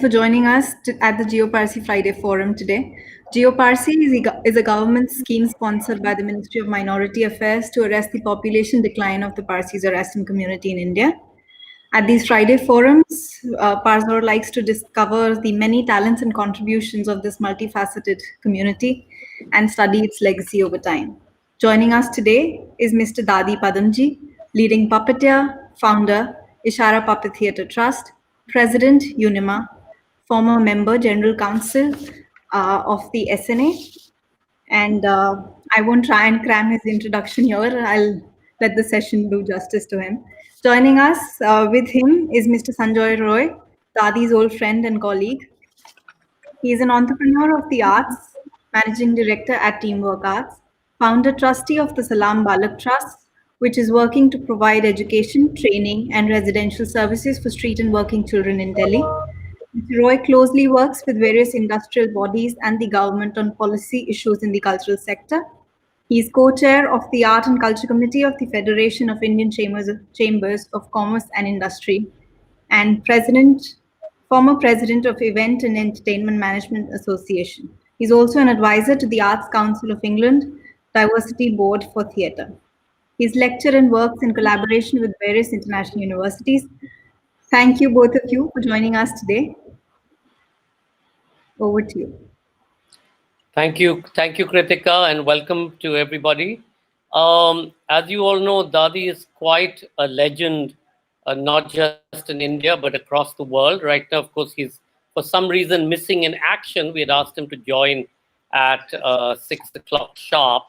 for joining us at the Jiyo Parsi Friday Forum today. Jiyo Parsi is a government scheme sponsored by the Ministry of Minority Affairs to arrest the population decline of the Parsis or Aston community in India. At these Friday forums, Parzor likes to discover the many talents and contributions of this multifaceted community and study its legacy over time. Joining us today is Mr. Dadi Pudumjee, leading puppeteer, founder, Ishara Puppet Theatre Trust, President, UNIMA, former member, General Counsel of the SNA, and I won't try and cram his introduction here. I'll let the session do justice to him. Joining us with him is Mr. Sanjoy Roy, Dadi's old friend and colleague. He is an entrepreneur of the arts, managing director at Teamwork Arts, founder trustee of the Salam Balak Trust, which is working to provide education, training, and residential services for street and working children in Delhi. Mr. Roy closely works with various industrial bodies and the government on policy issues in the cultural sector. He is co-chair of the Art and Culture Committee of the Federation of Indian Chambers of Commerce and Industry and former president of Event and Entertainment Management Association. He's also an advisor to the Arts Council of England Diversity Board for Theatre. He's lectured and works in collaboration with various international universities. Thank you, both of you, for joining us today. Over to you. Thank you, Kritika, and welcome to everybody. As you all know, Dadi is quite a legend, not just in India, but across the world. Right now, of course, he's for some reason missing in action. We had asked him to join at 6 o'clock sharp.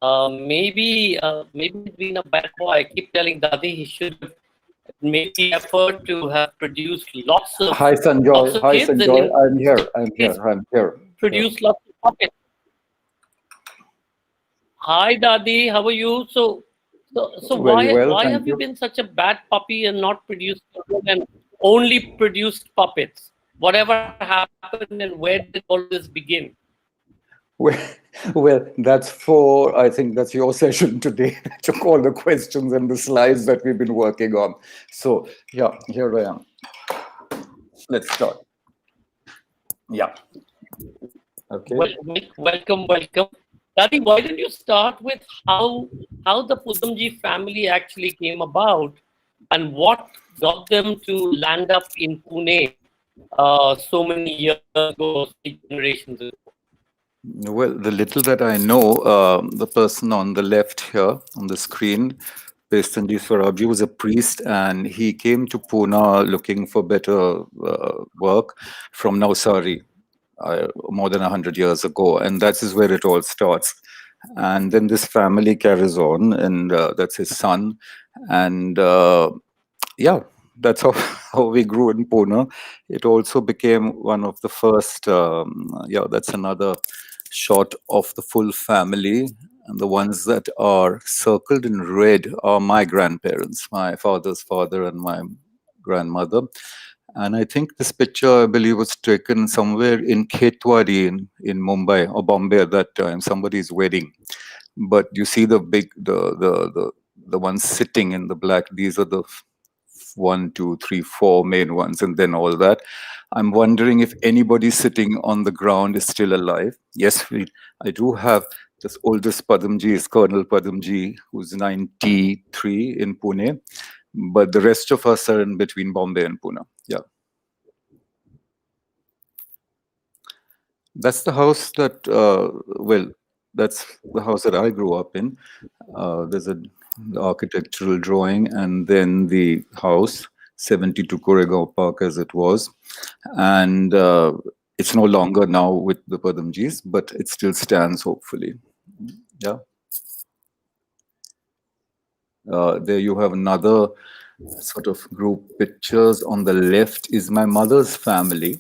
Maybe it's been a bad boy. I keep telling Dadi he should have made the effort to have produced lots of Hi Sanjoy. Hi kids Sanjoy. I'm here. Produced lots of puppets. Hi Dadi, how are you? So why have you been such a bad puppy and not produced children and only produced puppets? Whatever happened and where did all this begin? Well, I think that's your session today. Took all the questions and the slides that we've been working on. So yeah, here I am. Let's start. Yeah. Okay. Well, welcome. Dadi, why don't you start with how the Pudumjee family actually came about and what got them to land up in Pune so many years ago, generations ago? Well, the little that I know, the person on the left here on the screen, Sanjoy Roy, was a priest, and he came to Pune looking for better work from Navsari more than 100 years ago, and that is where it all starts. And then this family carries on, and that's his son, and yeah, that's how we grew in Pune. It also became one of the first. That's another shot of the full family, and the ones that are circled in red are my grandparents, my father's father and my grandmother. And I think this picture, I believe, was taken somewhere in Khetwadi in Mumbai or Bombay at that time, somebody's wedding. But you see the ones sitting in the black, these are the 1, 2, 3, 4 main ones, and then all that. I'm wondering if anybody sitting on the ground is still alive. Yes, I do have this oldest Pudumjee is Colonel Pudumjee, who's 93 in Pune, but the rest of us are in between Bombay and Pune. Yeah. That's the house that, that's the house that I grew up in. There's the architectural drawing and then the house, 72 Koregaon Park as it was. And it's no longer now with the Pudumjees, but it still stands, hopefully. Yeah. There you have another sort of group pictures. On the left is my mother's family,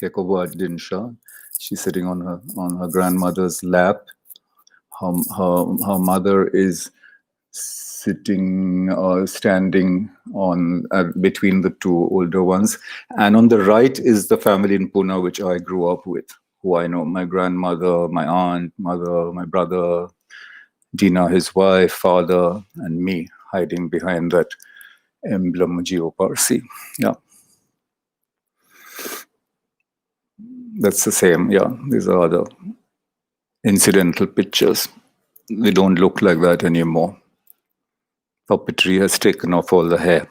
Kekobo Dinsha. She's sitting on her grandmother's lap. Her mother is sitting standing on between the two older ones, and on the right is the family in Pune which I grew up with, who I know: my grandmother, my aunt, mother, my brother, Dina, his wife, father, and me hiding behind that emblem, Jiyo Parsi. Yeah. That's the same. Yeah, these are other incidental pictures. We don't look like that anymore. Puppetry has taken off all the hair.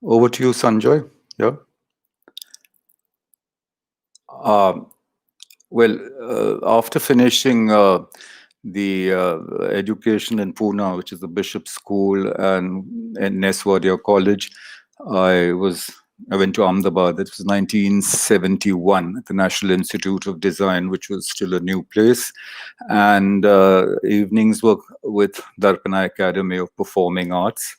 Over to you, Sanjoy. Yeah. After finishing the education in Pune, which is the Bishop School, and in Neswadia College, I went to Ahmedabad. It was 1971 at the National Institute of Design, which was still a new place. And evenings were with Darpana Academy of Performing Arts.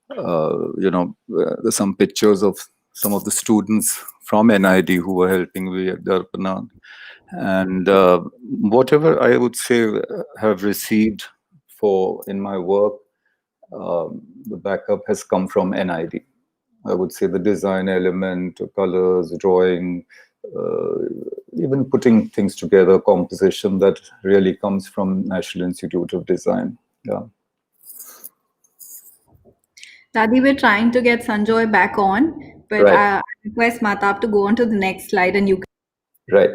There's some pictures of some of the students from NID who were helping me at Darpana. And whatever I would say have received in my work, the backup has come from NID. I would say the design element, colors, drawing, even putting things together, composition, that really comes from National Institute of Design. Yeah. Dadi, we're trying to get Sanjoy back on, but Right. I request Matab to go on to the next slide and you can. Right.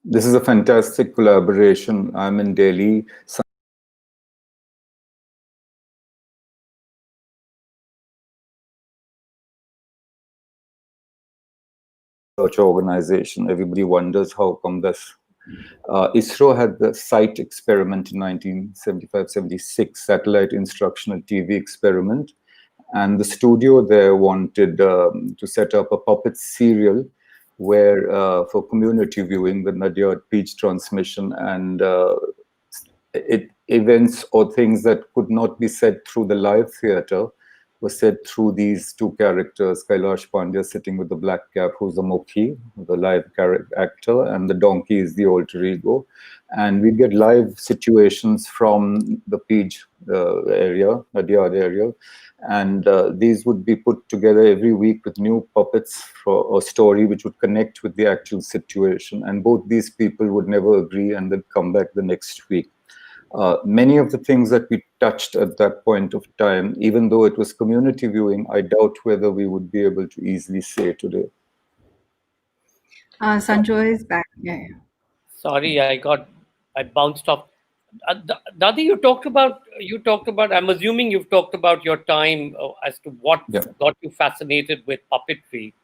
This is a fantastic collaboration. I'm in Delhi. Research organization. Everybody wonders how come this. ISRO had the SITE experiment in 1975-76, Satellite Instructional TV Experiment. And the studio there wanted to set up a puppet serial where for community viewing, the Nadia speech transmission and events or things that could not be said through the live theater were said through these two characters, Kailash Pandya sitting with the black cap, who's the Mukhi, the live actor, and the donkey is the alter ego. And we get live situations from the Pij area, Nadia area, and these would be put together every week with new puppets for a story which would connect with the actual situation. And both these people would never agree and then come back the next week. Many of the things that we touched at that point of time, even though it was community viewing, I doubt whether we would be able to easily say today. Sanjoy is back. Yeah. Sorry, I bounced off. Dadi, you talked about. I'm assuming you've talked about your time as to what got you fascinated with puppetry,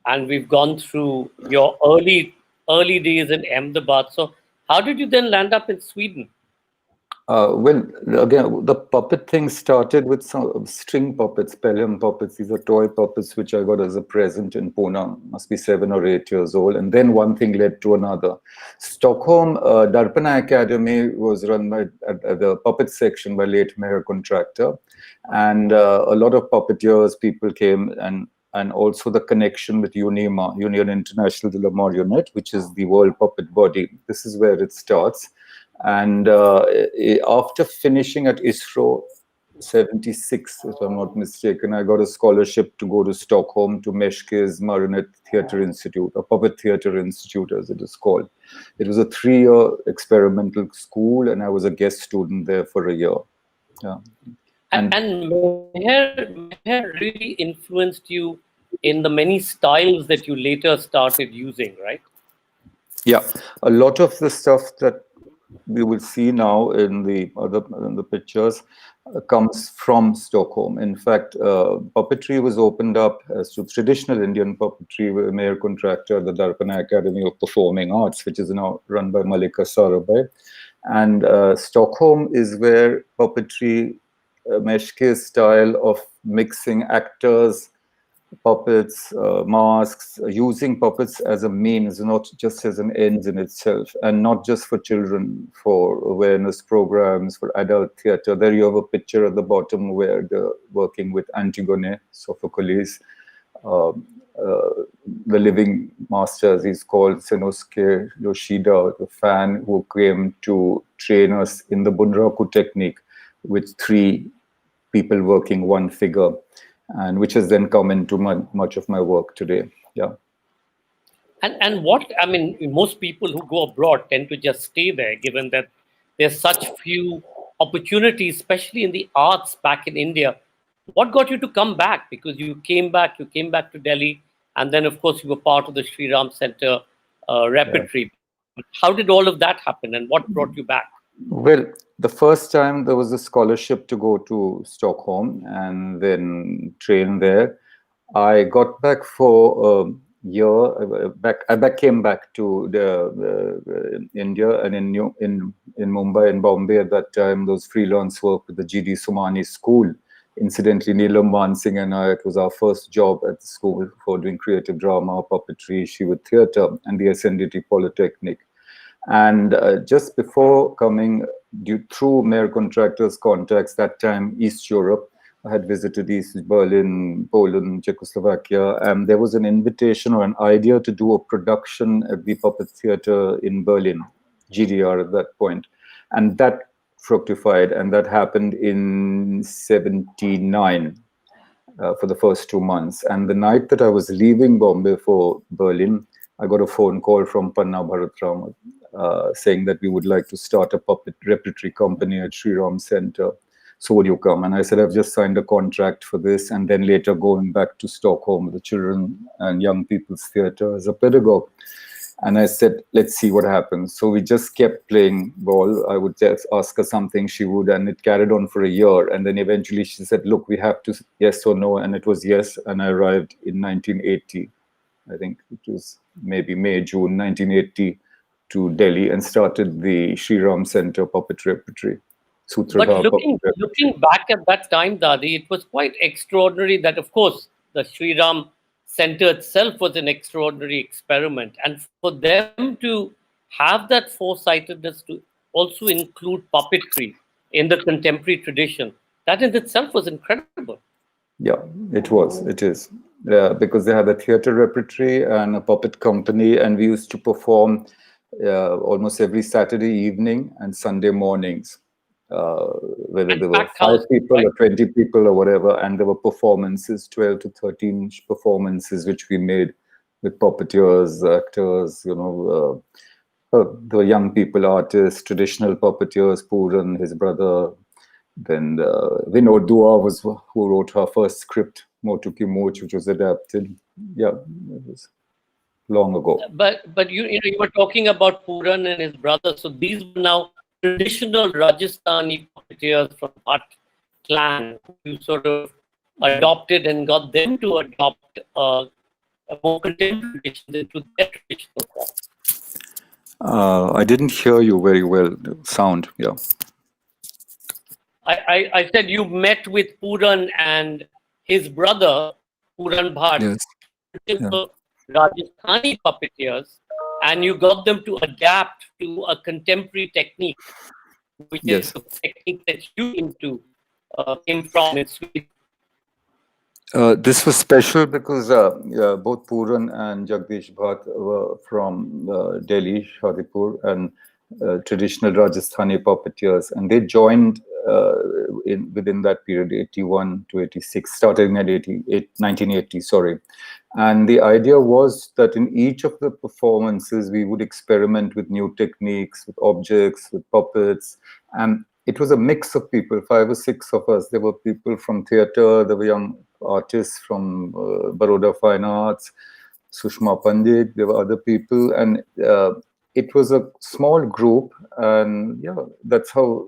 and we've gone through your early days in Ahmedabad. So, how did you then land up in Sweden? Well, again, the puppet thing started with some string puppets, Pelham puppets. These are toy puppets which I got as a present in Pune. Must be 7 or 8 years old. And then one thing led to another. Stockholm, Darpana Academy was run by the puppet section by late Heer Ranjha. And a lot of puppeteers, people came, and also the connection with UNIMA, Union Internationale de la Marionette, which is the world puppet body. This is where it starts. And after finishing at ISRO 76, if I'm not mistaken, I got a scholarship to go to Stockholm to Meshke's Marionette Theatre Institute, a puppet theatre institute as it is called. It was a 3-year experimental school, and I was a guest student there for a year. Yeah. And Meher really influenced you in the many styles that you later started using, right? Yeah, a lot of the stuff that we will see now in the pictures comes from Stockholm. In fact, puppetry was opened up as to traditional Indian puppetry with a mayor contractor, the Darpana Academy of Performing Arts, which is now run by Malika Sarabhai. And Stockholm is where puppetry, Meshke's style of mixing actors, puppets, masks, using puppets as a means, not just as an end in itself, and not just for children, for awareness programs, for adult theater. There you have a picture at the bottom where they're working with Antigone, Sophocles. The living master, as he's called, Senosuke Yoshida, the fan who came to train us in the Bunraku technique with 3 people working one figure, and which has then come into much of my work today. Yeah. And what, I mean, most people who go abroad tend to just stay there, given that there's such few opportunities, especially in the arts back in India. what got you to come back? Because you came back to Delhi, and then of course you were part of the Shree Center Yeah. repertory. How did all of that happen, and what brought you back? Well, the first time there was a scholarship to go to Stockholm and then train there. I got back for a year. Came back to India, and in Mumbai and Bombay at that time, those freelance work with the GD Sumani school. Incidentally, Neelam Mansingh and I, it was our first job at the school for doing creative drama, puppetry, Shiva theatre, and the SNDT Polytechnic. And just before coming, through Mayor Contractors contacts, that time East Europe, I had visited East Berlin, Poland, Czechoslovakia, and there was an invitation or an idea to do a production at the Puppet Theatre in Berlin, GDR at that point. And that fructified, and that happened in 79 for the first 2 months. And the night that I was leaving Bombay for Berlin, I got a phone call from Padma saying that we would like to start a puppet repertory company at Shree Center. So would you come? And I said, I've just signed a contract for this, and then later going back to Stockholm with the Children and Young People's Theatre as a pedagogue. And I said, let's see what happens. So we just kept playing ball. I would just ask her something, she would, and it carried on for a year. And then eventually she said, look, we have to, yes or no. And it was yes. And I arrived in 1980. I think it was maybe May, June 1980 to Delhi, and started the Shree Center Puppet Repertory. But looking back at that time, Dadi, it was quite extraordinary that, of course, the Shree Center itself was an extraordinary experiment. And for them to have that foresightedness to also include puppetry in the contemporary tradition, that in itself was incredible. Yeah, it was. It is. Because they had a theatre repertory and a puppet company, and we used to perform almost every Saturday evening and Sunday mornings. Whether there were 5 people, right, or 20 people or whatever, and there were performances, 12 to 13 performances, which we made with puppeteers, actors, the young people artists, traditional puppeteers, Puran, his brother, then Vinod Dua was who wrote her first script, Motu Ki Mooch, which was adapted. Yeah, it was long ago. But you were talking about Puran and his brother, so these were now traditional Rajasthani puppeteers from Bhatt clan. You sort of adopted and got them to adopt a more contemporary tradition into their traditional form. I didn't hear you very well. Sound, yeah. I said you met with Puran and his brother, Puran Bhatt, yes, yeah, Rajasthani puppeteers, and you got them to adapt to a contemporary technique, which yes, is the technique that you came from in Sweden. This was special because both Puran and Jagdish Bhatt were from Delhi, Shadipur, and traditional Rajasthani puppeteers, and they joined within that period, 81 to 86, starting at 1980, sorry. And the idea was that in each of the performances, we would experiment with new techniques, with objects, with puppets. And it was a mix of people, 5 or 6 of us. There were people from theatre, there were young artists from Baroda Fine Arts, Sushma Pandit, there were other people. And it was a small group. And yeah, that's how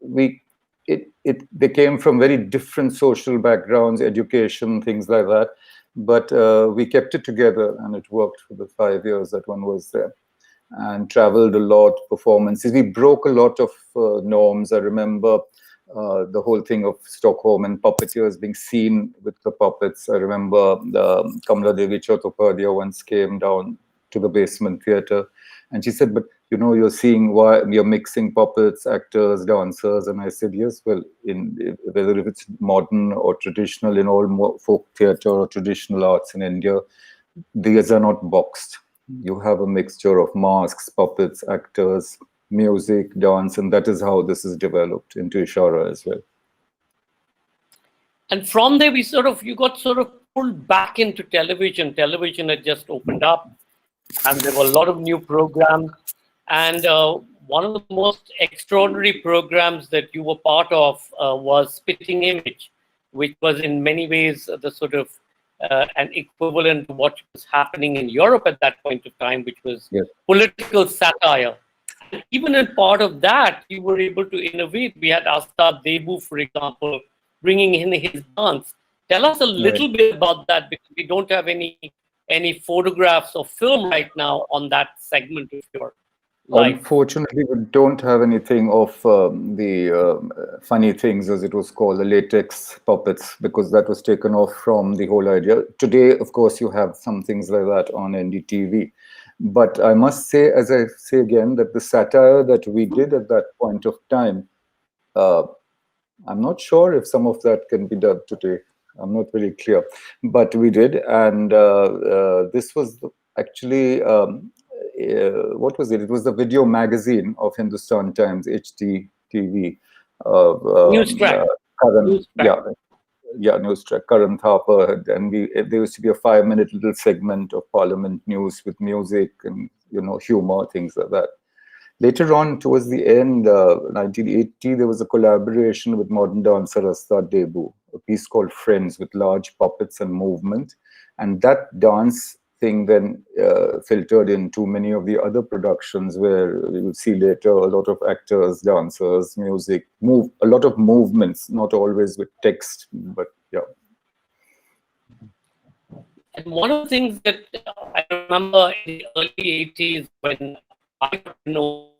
they came from very different social backgrounds, education, things like that. But we kept it together, and it worked for the 5 years that one was there, and traveled a lot, performances. We broke a lot of norms. I remember the whole thing of Stockholm and puppeteers being seen with the puppets. I remember Kamala Devi Chattopadhyay once came down to the basement theatre, and she said, but you're seeing why you're mixing puppets, actors, dancers. And I said, yes, well, whether if it's modern or traditional, in all folk theatre or traditional arts in India, these are not boxed. You have a mixture of masks, puppets, actors, music, dance, and that is how this is developed into Ishara as well. And from there, you got sort of pulled back into television. Television had just opened up, and there were a lot of new programs. And one of the most extraordinary programs that you were part of was Spitting Image, which was in many ways the sort of an equivalent to what was happening in Europe at that point of time, which was Yes. political satire. And even in part of that, you were able to innovate. We had Astad Debu, for example, bringing in his dance. Tell us a little bit about that, because we don't have any photographs or film right now on that segment of your life. Unfortunately, we don't have anything of the funny things, as it was called, the latex puppets, because that was taken off from the whole idea. Today, of course, you have some things like that on NDTV. But I must say, as I say again, that the satire that we did at that point of time, I'm not sure if some of that can be done today. I'm not very clear. But we did. And this was actually... what was it? It was the video magazine of Hindustan Times, HD TV. News track. News track. Karan Thapa, and there used to be a 5-minute little segment of Parliament news with music and humor, things like that. Later on, towards the end, 1980, there was a collaboration with modern dancer Astad Debu, a piece called Friends, with large puppets and movement, and that dance thing then filtered into many of the other productions where you will see later a lot of actors, dancers, music, a lot of movements, not always with text, but yeah. And one of the things that I remember in the early 80s when I got to know,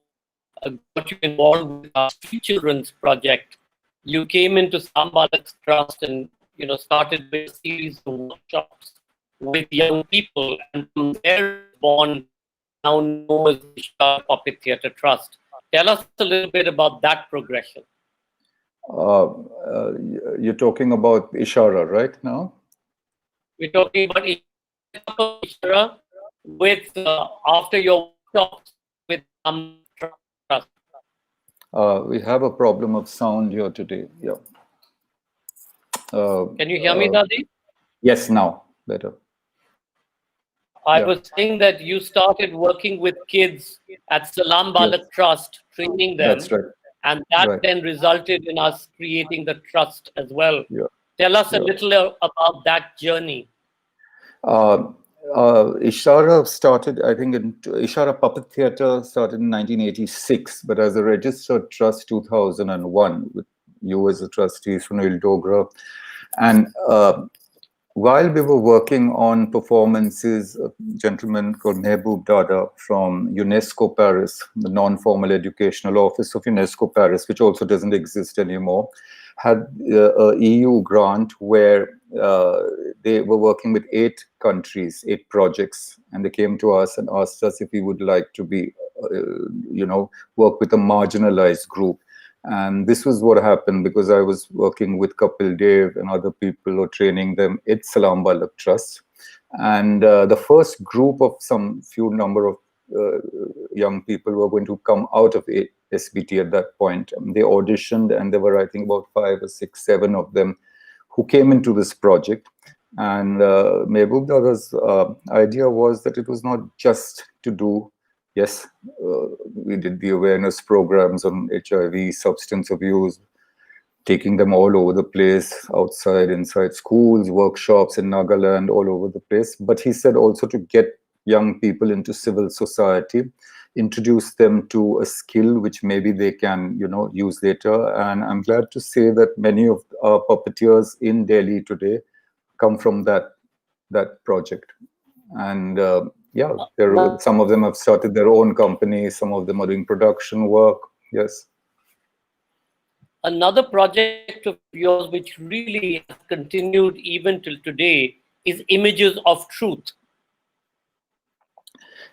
got you involved with our Street Children's project, you came into Sambalak's Trust and started with a series of workshops with young people, and from there born now known as the Shah Puppet Theatre Trust. Tell us a little bit about that progression. You're talking about Ishara right now? We're talking about Ishara with after your workshops with Trust. We have a problem of sound here today. Yeah. Can you hear me, Dadi? Yes, now better. I was saying that you started working with kids at Salam Balak Trust, training them. That's right. And that then resulted in us creating the trust as well. Yeah. Tell us a little about that journey. Ishara started, I think, Ishara Puppet Theatre started in 1986, but as a registered trust 2001, with you as a trustee, Sunil Dogra. And while we were working on performances, a gentleman called Mehboob Dada from UNESCO Paris, the non-formal educational office of UNESCO Paris, which also doesn't exist anymore, had a EU grant where they were working with 8 countries, 8 projects, and they came to us and asked us if we would like to be, work with a marginalized group. And this was what happened, because I was working with Kapil Dev and other people or training them at Salam Balak Trust. And the first group of some few number of young people were going to come out of SBT at that point. They auditioned, and there were, I think, about 5 or 6, 7 of them who came into this project. And Mehboob Dada's idea was that it was not just to do, yes, we did the awareness programs on HIV, substance abuse, taking them all over the place, outside, inside schools, workshops in Nagaland, all over the place. But he said also to get young people into civil society, introduce them to a skill which maybe they can, use later. And I'm glad to say that many of our puppeteers in Delhi today come from that project. And some of them have started their own companies. Some of them are doing production work. Yes. Another project of yours, which really has continued even till today, is Images of Truth.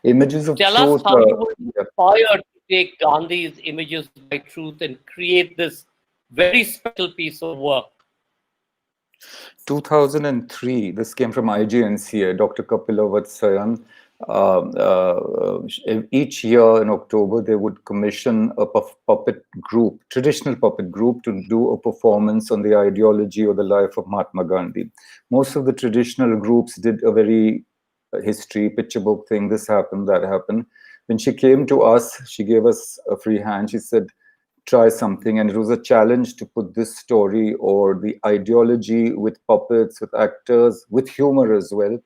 Images of Truth. Tell us how you were inspired to take Gandhi's Images by Truth and create this very special piece of work. 2003, this came from IGNCA, Dr. Kapila Vatsayan. Each year in October, they would commission a puppet group, traditional puppet group, to do a performance on the ideology or the life of Mahatma Gandhi. Most of the traditional groups did a very history, picture book thing, this happened, that happened. When she came to us, she gave us a free hand. She said, try something, and it was a challenge to put this story or the ideology with puppets, with actors, with humor as well,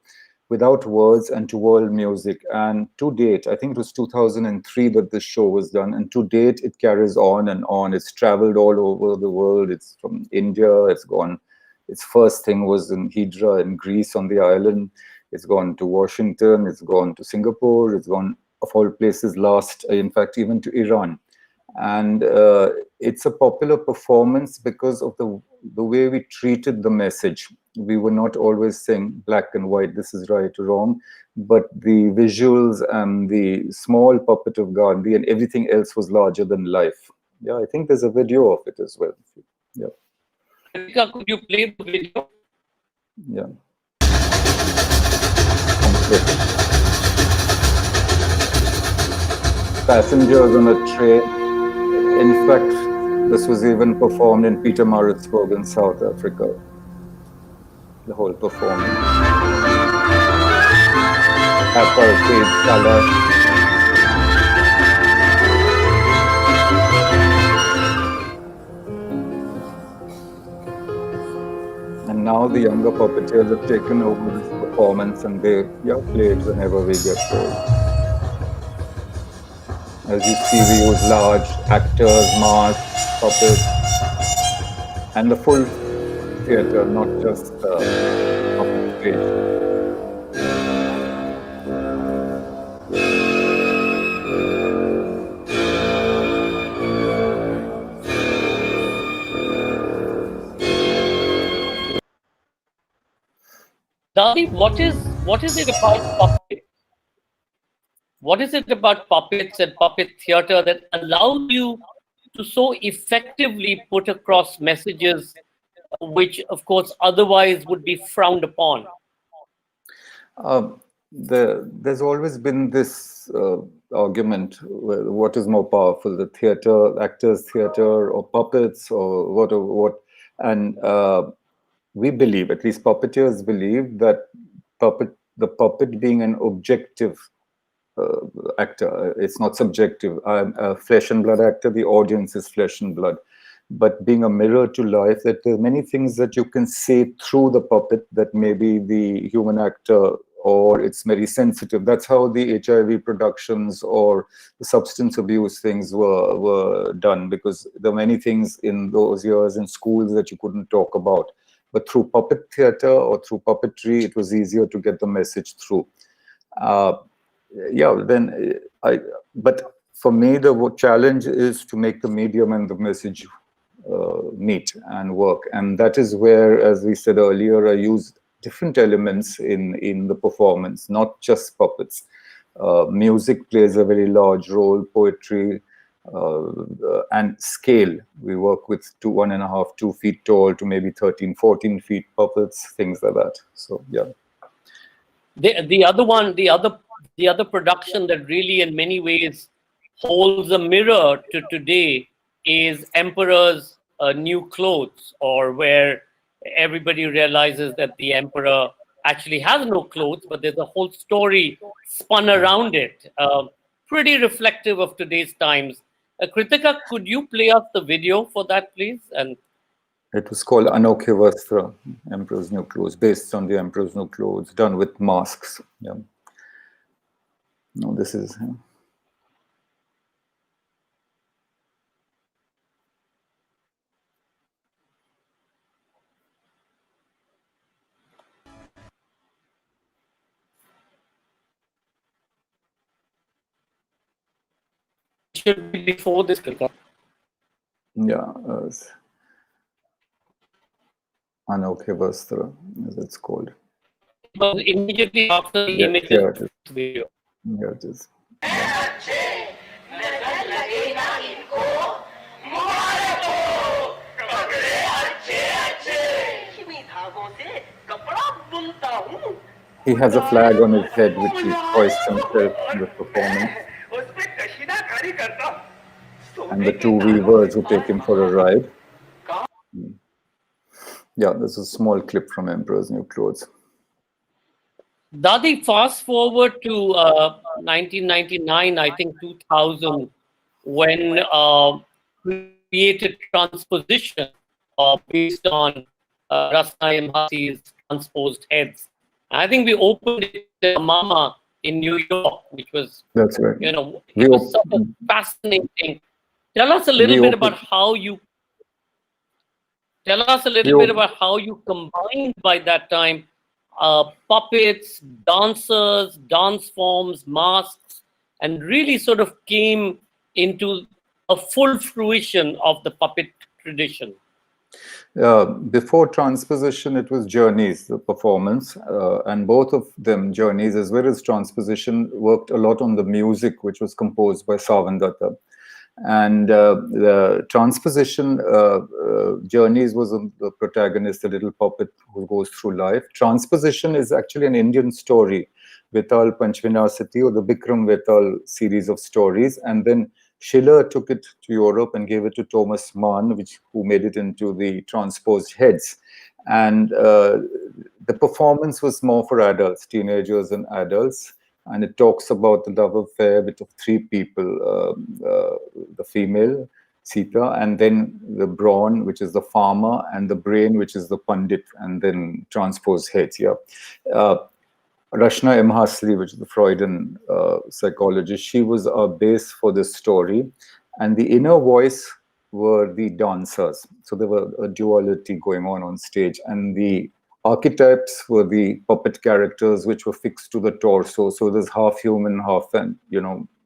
without words, and to world music. And to date, I think it was 2003 that this show was done, and to date it carries on and on. It's traveled all over the world. It's from India, it's gone, its first thing was in Hydra in Greece on the island. It's gone to Washington, it's gone to Singapore, it's gone, of all places, last, in fact, even to Iran. And it's a popular performance because of the way we treated the message. We were not always saying black and white, this is right or wrong, but the visuals and the small puppet of Gandhi and everything else was larger than life. Yeah, I think there's a video of it as well. Yeah. Kritika, could you play the video? Yeah. Passengers on a train. In fact, this was even performed in Pietermaritzburg in South Africa. The whole performance. Apartheid color. And now the younger puppeteers have taken over this performance, and they play it whenever we get told. As you see, we use large actors, masks, puppets, and the full theatre, not just puppet stage. Dadi, what is it about puppet? What is it about puppets and puppet theatre that allows you to so effectively put across messages which, of course, otherwise would be frowned upon? There's always been this argument: what is more powerful, the theatre, actors' theatre, or puppets, or what? And we believe, at least puppeteers believe, that the puppet being an objective actor, it's not subjective. I'm a flesh and blood actor, the audience is flesh and blood. But being a mirror to life, that there are many things that you can say through the puppet that maybe the human actor, or it's very sensitive. That's how the HIV productions or the substance abuse things were done, because there were many things in those years in schools that you couldn't talk about. But through puppet theatre or through puppetry, it was easier to get the message through. But for me, the challenge is to make the medium and the message meet and work. And that is where, as we said earlier, I used different elements in the performance, not just puppets. Music plays a very large role, poetry, and scale. We work with 1.5, 2 feet tall to maybe 13, 14 feet puppets, things like that. So, yeah. The other production that really in many ways holds a mirror to today is Emperor's New Clothes, or where everybody realizes that the emperor actually has no clothes, but there's a whole story spun around it. Pretty reflective of today's times. Kritika, could you play us the video for that, please? And it was called Anokhe Vastra, Emperor's New Clothes, based on the Emperor's New Clothes, done with masks. Yeah. No, this is... should be before this, Kritika. Yeah. Anokhe Vastra, as it's called. But immediately after the image video. Yeah, it is. He has a flag on his head which he hoists himself in the performance. And the two weavers who take him for a ride. Yeah, this is a small clip from Emperor's New Clothes. Dadi, fast forward to 1999, I think 2000, when created transposition based on Rasna Imhasi's transposed heads. I think we opened it at Mama in New York, which was, That's right. it was such a fascinating. Tell us a little bit about how you. Tell us a little bit about how you combined by that time puppets, dancers, dance forms, masks, and really sort of came into a full fruition of the puppet tradition. Before transposition, it was journeys, the performance, and both of them, journeys as well as transposition, worked a lot on the music, which was composed by Savandatta. And the transposition, journeys was the protagonist, the little puppet who goes through life. Transposition is actually an Indian story, Vital Panchvinasati, or the Bikram Vital series of stories, and then Schiller took it to Europe and gave it to Thomas Mann, who made it into the transposed heads. And the performance was more for adults, teenagers and adults. And it talks about the love affair of three people, the female, Sita, and then the brawn, which is the farmer, and the brain, which is the pandit, and then transposed heads, yeah. Rashna M. Hasli, which is the Freudian psychologist, she was our base for this story. And the inner voice were the dancers. So there were a duality going on stage. And the archetypes were the puppet characters, which were fixed to the torso. So there's half human, half,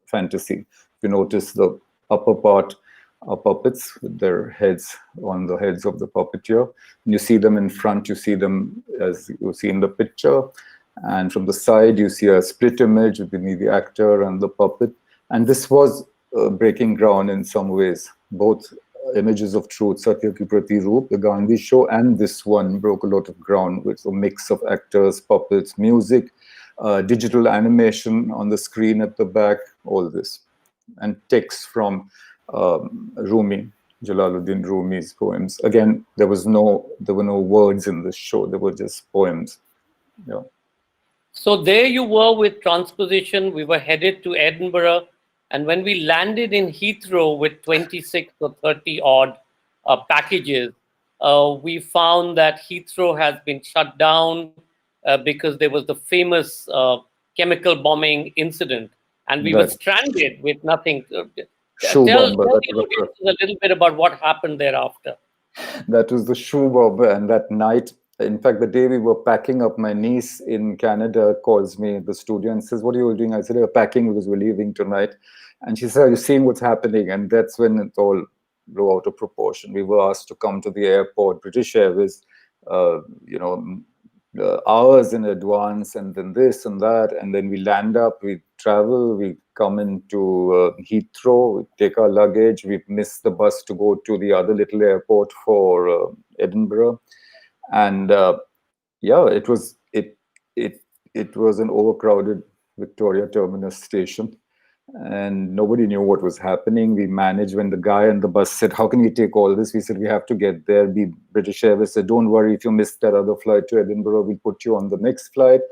fantasy. If you notice, the upper part are puppets with their heads on the heads of the puppeteer. And you see them in front, you see them as you see in the picture. And from the side, you see a split image between the actor and the puppet. And this was breaking ground in some ways. Both Images of Truth, Satya Ki Prati Roop, the Gandhi show, and this one broke a lot of ground with a mix of actors, puppets, music, digital animation on the screen at the back, all this. And text from Rumi, Jalaluddin Rumi's poems. Again, there were no words in this show, there were just poems. Yeah. So there you were with transposition. We were headed to Edinburgh. And when we landed in Heathrow with 26 or 30 odd packages, we found that Heathrow has been shut down because there was the famous chemical bombing incident. And we were stranded with nothing. Tell the audience a little bit about what happened thereafter. That was the shoe bomber. And that night, in fact, the day we were packing up, my niece in Canada calls me at the studio and says, "What are you all doing?" I said, "We're packing because we're leaving tonight." And she said, "Are you seeing what's happening?" And that's when it all blew out of proportion. We were asked to come to the airport, British Airways, hours in advance, and then this and that. And then we land up, we travel, we come into Heathrow, we take our luggage, we miss the bus to go to the other little airport for Edinburgh. And it was an overcrowded Victoria Terminus station, and nobody knew what was happening. We managed when the guy on the bus said, "How can we take all this?" We said, "We have to get there." The British Airways said, "Don't worry, if you missed that other flight to Edinburgh, we'll put you on the next flight."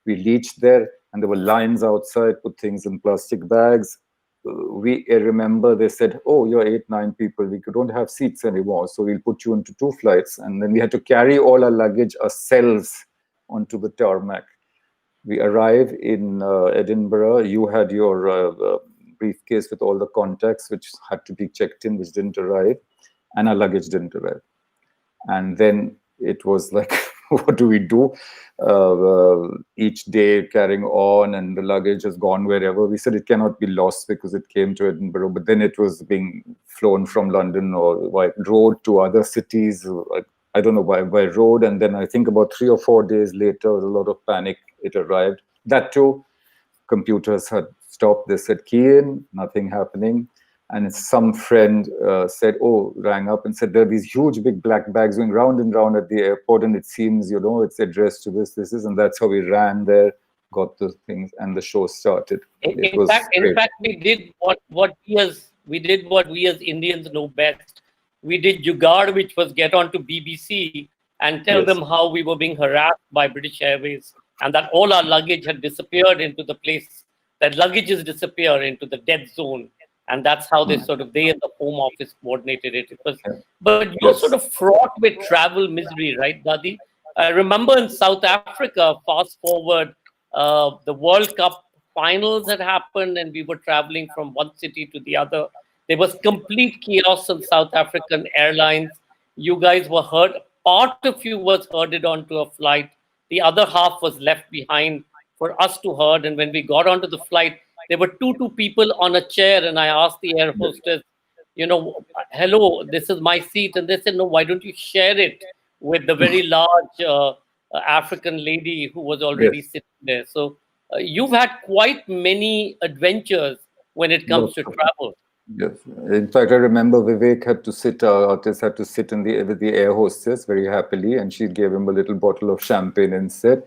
We reached there, and there were lines outside, put things in plastic bags. I remember they said, "Oh, you're 8-9 people. We don't have seats anymore, so we'll put you into 2 flights." And then we had to carry all our luggage ourselves onto the tarmac. We arrive in Edinburgh. You had your briefcase with all the contacts, which had to be checked in, which didn't arrive, and our luggage didn't arrive. And then it was like, what do we do? Each day carrying on, and the luggage has gone wherever. We said it cannot be lost because it came to Edinburgh, but then it was being flown from London or by road to other cities. I don't know, by road. And then I think about 3 or 4 days later, a lot of panic, it arrived. That too, computers had stopped. They said, "Key in," nothing happening. And some friend rang up and said, "There are these huge big black bags going round and round at the airport, and it seems, it's addressed to this is," and that's how we ran there, got the things, and the show started. In fact, we did what we as Indians know best. We did Jugaad, which was get on to BBC and tell them how we were being harassed by British Airways, and that all our luggage had disappeared into the place that luggages disappear into the dead zone. and that's how they they in the Home Office coordinated it. It was, Yeah. but you're Yes. sort of fraught with travel misery, right, Dadi? I remember in South Africa, fast forward, the World Cup finals had happened, and we were traveling from one city to the other. There was complete chaos on South African Airlines. You guys were hurt. Part of you was herded onto a flight. The other half was left behind for us to herd. And when we got onto the flight, there were two people on a chair, and I asked the air hostess, hello, this is my seat. And they said, no, why don't you share it with the very large African lady who was already Yes. sitting there? So you've had quite many adventures when it comes Lots to of- travel. Yes. In fact, I remember Vivek had to sit, our artist had to sit with the air hostess very happily, and she gave him a little bottle of champagne instead.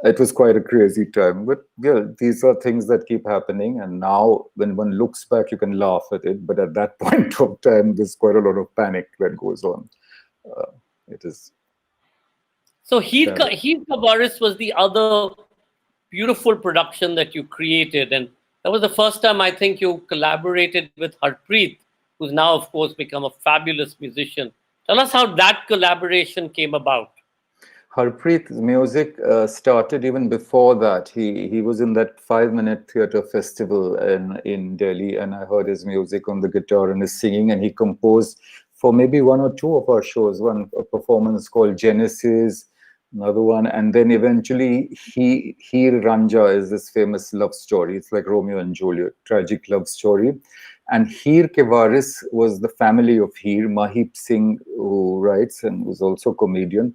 It was quite a crazy time. But yeah, these are things that keep happening. And now when one looks back, you can laugh at it. But at that point of time, there's quite a lot of panic that goes on. It is. So Heer Sad. Kavaris was the other beautiful production that you created. And that was the first time I think you collaborated with Harpreet, who's now, of course, become a fabulous musician. Tell us how that collaboration came about. Harpreet's music started even before that. He was in that 5-minute theater festival in Delhi, and I heard his music on the guitar and his singing, and he composed for maybe one or two of our shows. One a performance called Genesis, another one, and then eventually Heer Ranjha is this famous love story. It's like Romeo and Juliet, tragic love story. And Heer Kavaris was the family of Heer, Mahip Singh, who writes and was also a comedian.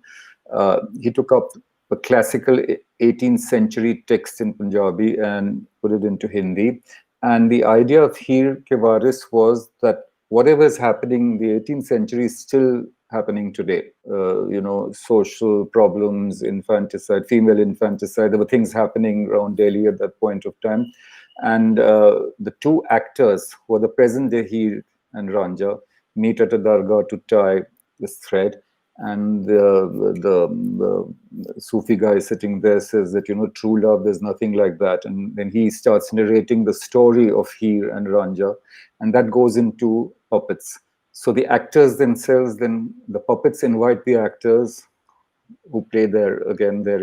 He took up a classical 18th century text in Punjabi and put it into Hindi. And the idea of Heer Kavaris was that whatever is happening in the 18th century is still happening today. Social problems, infanticide, female infanticide. There were things happening around Delhi at that point of time. And the two actors who are the present day Heer and Ranjha meet at a dargah to tie this thread. And the Sufi guy sitting there says that, true love, there's nothing like that. And then he starts narrating the story of Heer and Ranjha, and that goes into puppets. So the actors themselves, then the puppets invite the actors who play their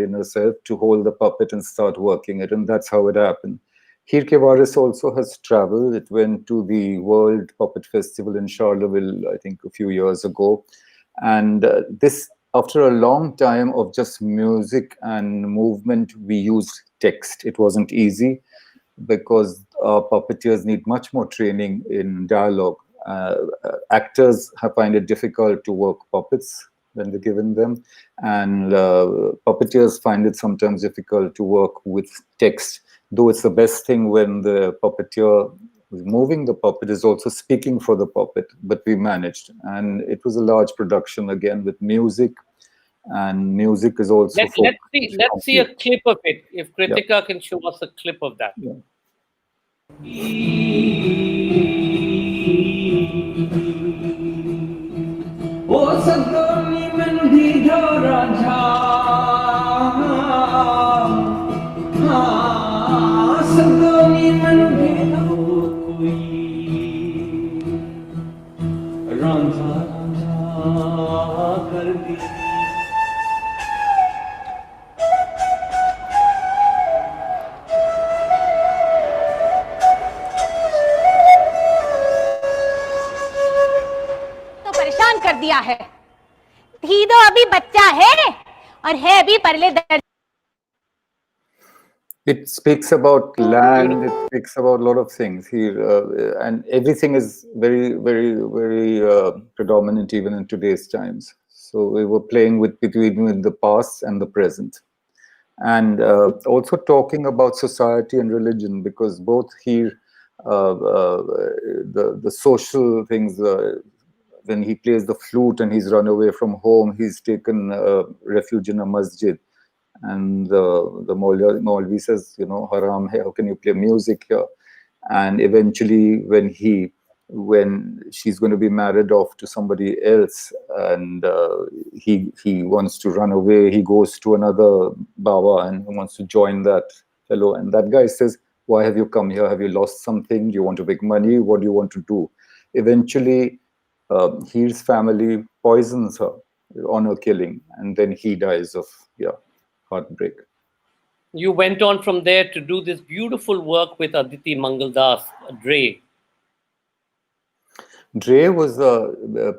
inner self to hold the puppet and start working it. And that's how it happened. Heer Kavaris also has traveled. It went to the World Puppet Festival in Charleville, I think, a few years ago. And this, after a long time of just music and movement, we used text. It wasn't easy because our puppeteers need much more training in dialogue. Actors find it difficult to work puppets when they're given them. And puppeteers find it sometimes difficult to work with text, though it's the best thing when the puppeteer who's moving the puppet is also speaking for the puppet, but we managed. And it was a large production again with music, and music is also Let's see a clip of it. If Kritika can show us a clip of that. Yeah. तो परेशान कर दिया है। थी तो अभी बच्चा है और है भी परले दर्ज। It speaks about land. It speaks about a lot of things here, and everything is very, very, very predominant even in today's times. So we were playing between the past and the present, and also talking about society and religion, because both here, the social things. When he plays the flute and he's run away from home, he's taken refuge in a masjid. And the Maulvi says, haram hai, how can you play music here? And eventually when she's going to be married off to somebody else, and he wants to run away, he goes to another Baba and he wants to join that fellow. And that guy says, why have you come here? Have you lost something? Do you want to make money? What do you want to do? Eventually, Heer's family poisons her on her killing, and then he dies of heartbreak. You went on from there to do this beautiful work with Aditi Mangaldas, Dre. Dre was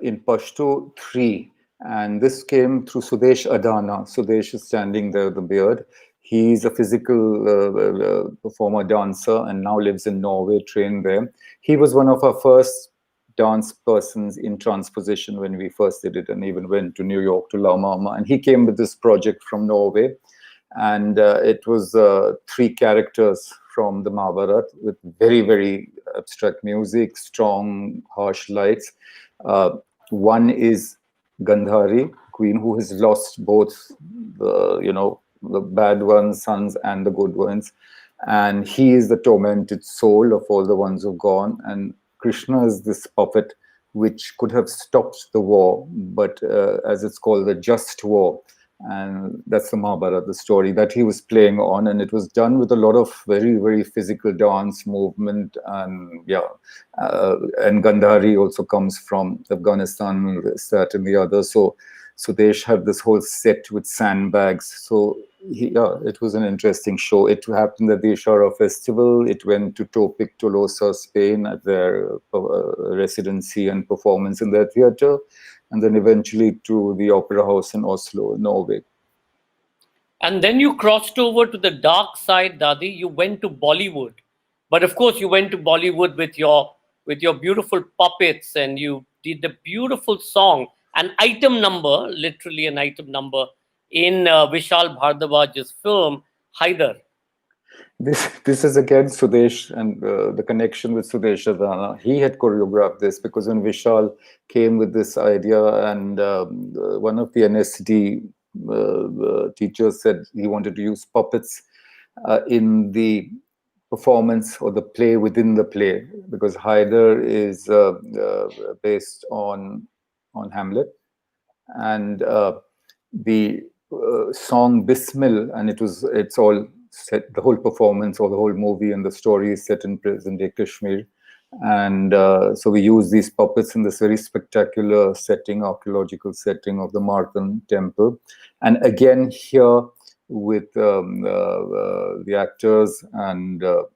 in Pashto 3, and this came through Sudesh Adana. Sudesh is standing there with the beard. He's a physical performer, dancer, and now lives in Norway, trained there. He was one of our first dance persons in transposition when we first did it, and even went to New York to La Mama. And he came with this project from Norway. And it was 3 characters from the Mahabharata with very, very abstract music, strong, harsh lights. One is Gandhari, queen who has lost both the bad ones, sons, and the good ones. And he is the tormented soul of all the ones who've gone. And Krishna is this puppet which could have stopped the war, but as it's called, the just war. And that's the Mahabharata, the story that he was playing on, and it was done with a lot of very, very physical dance movement, and and Gandhari also comes from Afghanistan, this, that, and the other. So they had this whole set with sandbags. So it was an interesting show. It happened at the Ishara Festival. It went to Topic Tolosa, Spain, at their residency and performance in their theater, and then eventually to the Opera House in Oslo, Norway. And then you crossed over to the dark side, Dadi. You went to Bollywood. But of course, you went to Bollywood with your beautiful puppets, and you did the beautiful song, an item number, literally an item number, in Vishal Bhardwaj's film, Haider. This is again Sudesh and the connection with Sudesh Adana. He had choreographed this because when Vishal came with this idea, and one of the NSD teachers said he wanted to use puppets in the performance or the play within the play, because Haider is based on Hamlet, and the song Bismil, and it's all set, the whole performance or the whole movie and the story is set in present-day Kashmir. And so we use these puppets in this very spectacular setting, archaeological setting of the Marthan temple. And again here with the actors and the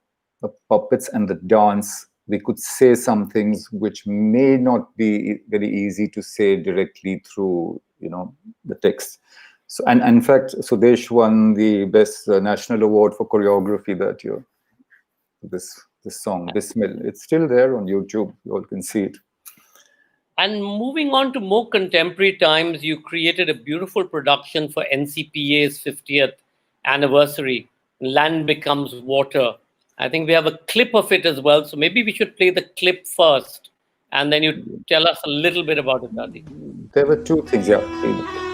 puppets and the dance, we could say some things which may not be very easy to say directly through, the text. So, and in fact, Sudesh won the best national award for choreography that year. This song, Bismil, it's still there on YouTube. You all can see it. And moving on to more contemporary times, you created a beautiful production for NCPA's 50th anniversary, Land Becomes Water. I think we have a clip of it as well. So maybe we should play the clip first, and then you tell us a little bit about it, Dadi. There were 2 things, yeah.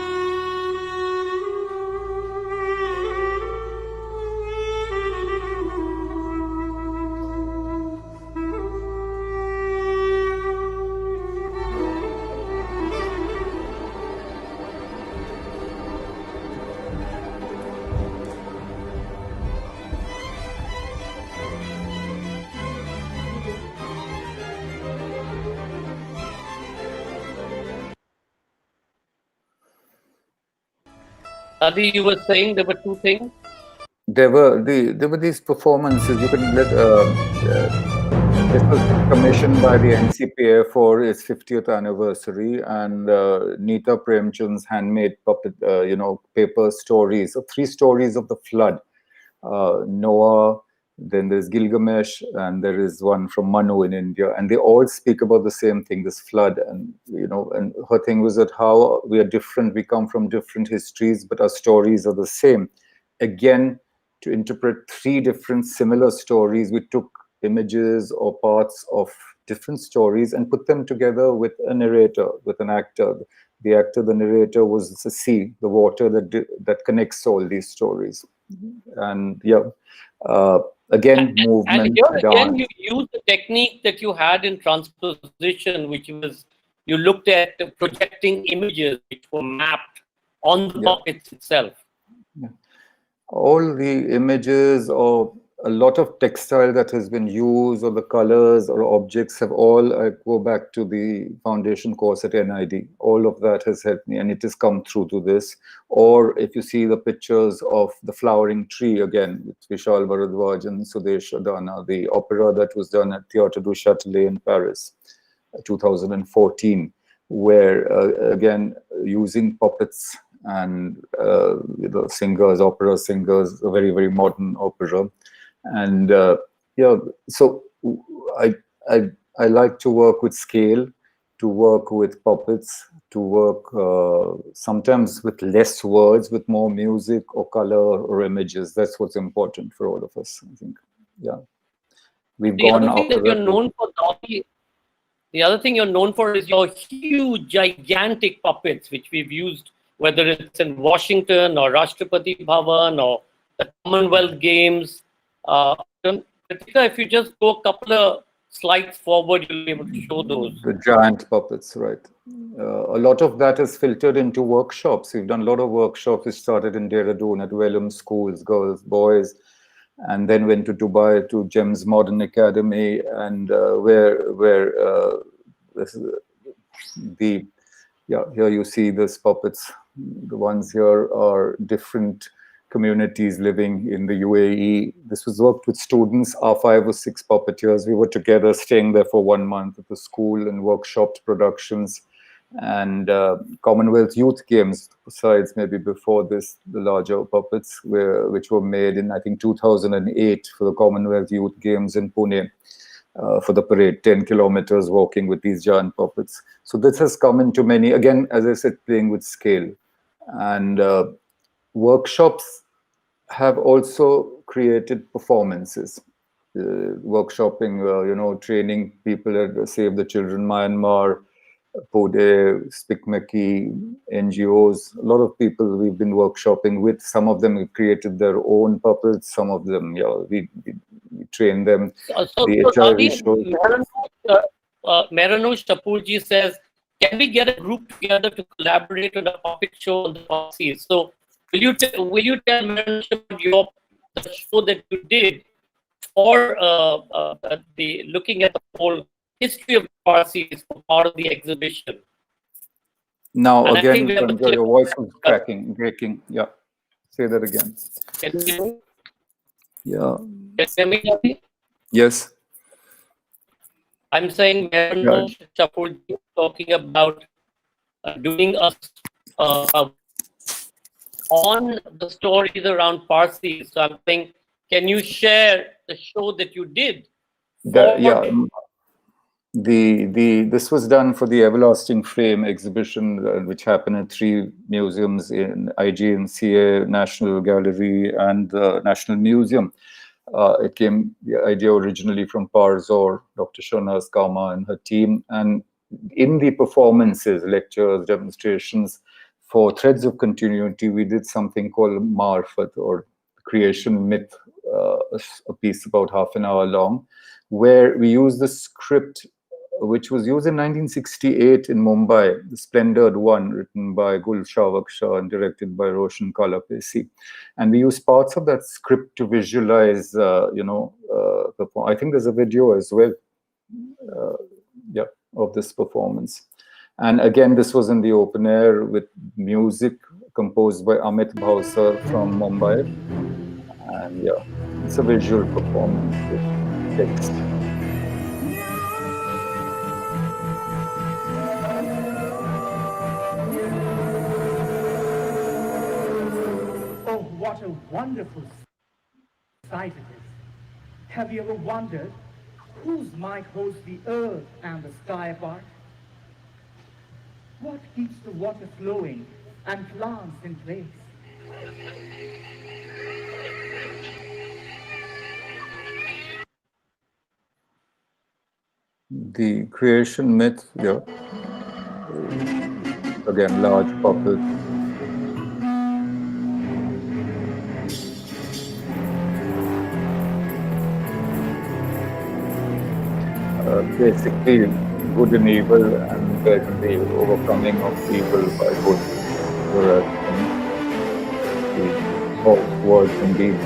Dadi, you were saying there were 2 things? There were these performances. You can let this was commissioned by the NCPA for its 50th anniversary, and Neeta Premchand's handmade puppet, paper stories. So 3 stories of the flood. Noah, then there's Gilgamesh, and there is one from Manu in India, and they all speak about the same thing, this flood. And and her thing was that how we are different, we come from different histories, but our stories are the same. Again, to interpret 3 different similar stories, we took images or parts of different stories and put them together with a narrator, with an actor. The narrator was the sea, the water that connects all these stories. And again, movement. And here again, you used the technique that you had in transposition, which was you looked at projecting images which were mapped on the puppets itself. All the images or a lot of textile that has been used, or the colors or objects have all, I go back to the foundation course at NID. All of that has helped me, and it has come through to this. Or if you see the pictures of the flowering tree, again, with Vishal Bharadwaj and Sudesh Adana, the opera that was done at Théâtre du Châtelet in Paris, 2014, where, again, using puppets and singers, opera singers, a very, very modern opera. And yeah, so I like to work with scale, to work with puppets, to work sometimes with less words, with more music or color or images. That's what's important for all of us, I think. Yeah, we've gone other thing that after you're that. known for, Dadi, the other thing you're known for is your huge, gigantic puppets, which we've used, whether it's in Washington or Rashtrapati Bhavan or the Commonwealth Games. Kritika, if you just go a couple of slides forward, you'll be able to show those. The giant puppets, right. A lot of that is filtered into workshops. We've done a lot of workshops. We started in Dehradun at Vellum schools, girls, boys, and then went to Dubai to Gems Modern Academy, and here you see these puppets. The ones here are different communities living in the UAE. This was worked with students, our 5 or 6 puppeteers. We were together, staying there for 1 month at the school, and workshopped productions. And Commonwealth Youth Games, besides maybe before this, the larger puppets, which were made in, I think, 2008 for the Commonwealth Youth Games in Pune, for the parade, 10 kilometers walking with these giant puppets. So this has come into many, again, as I said, playing with scale. And workshops have also created performances. Workshopping, training people at Save the Children Myanmar, Pode, Spikmeki, NGOs, a lot of people we've been workshopping with. Some of them have created their own puppets. Some of them, we train them. Meranush Tapurji says, can we get a group together to collaborate on a puppet show on the Parsis? So will you tell Meranush about the show that you did for looking at the whole history of Parsis for part of the exhibition? Now, and again, Sanjoy, your voice was breaking. Yeah, say that again. Can you hear me? Yeah. Can you hear me? Yes. I'm saying Meranush Tapurji talking about doing on the stories around Parsis. So I'm saying, can you share the show that you did? This was done for the Everlasting Frame exhibition, which happened at 3 museums in IGNCA, National Gallery, and the National Museum. It came, the idea originally from Parzor, Dr. Shonaz Kama and her team. And in the performances, lectures, demonstrations, for Threads of Continuity, we did something called Marfat, or Creation Myth, a piece about half an hour long, where we used the script which was used in 1968 in Mumbai, The Splendid One, written by Gul Shavak Shah and directed by Roshan Kalapesi. And we used parts of that script to visualize, I think there's a video as well, of this performance. And again, this was in the open air with music composed by Amit Bhausa from Mumbai. And it's a visual performance with text. Oh, what a wonderful sight it is. Have you ever wondered whose might holds the earth and the sky apart? What keeps the water flowing and plants in place? The creation myth, again, large puppet. Basically, good and evil, and then the overcoming of evil by good, whereas the false words and deeds.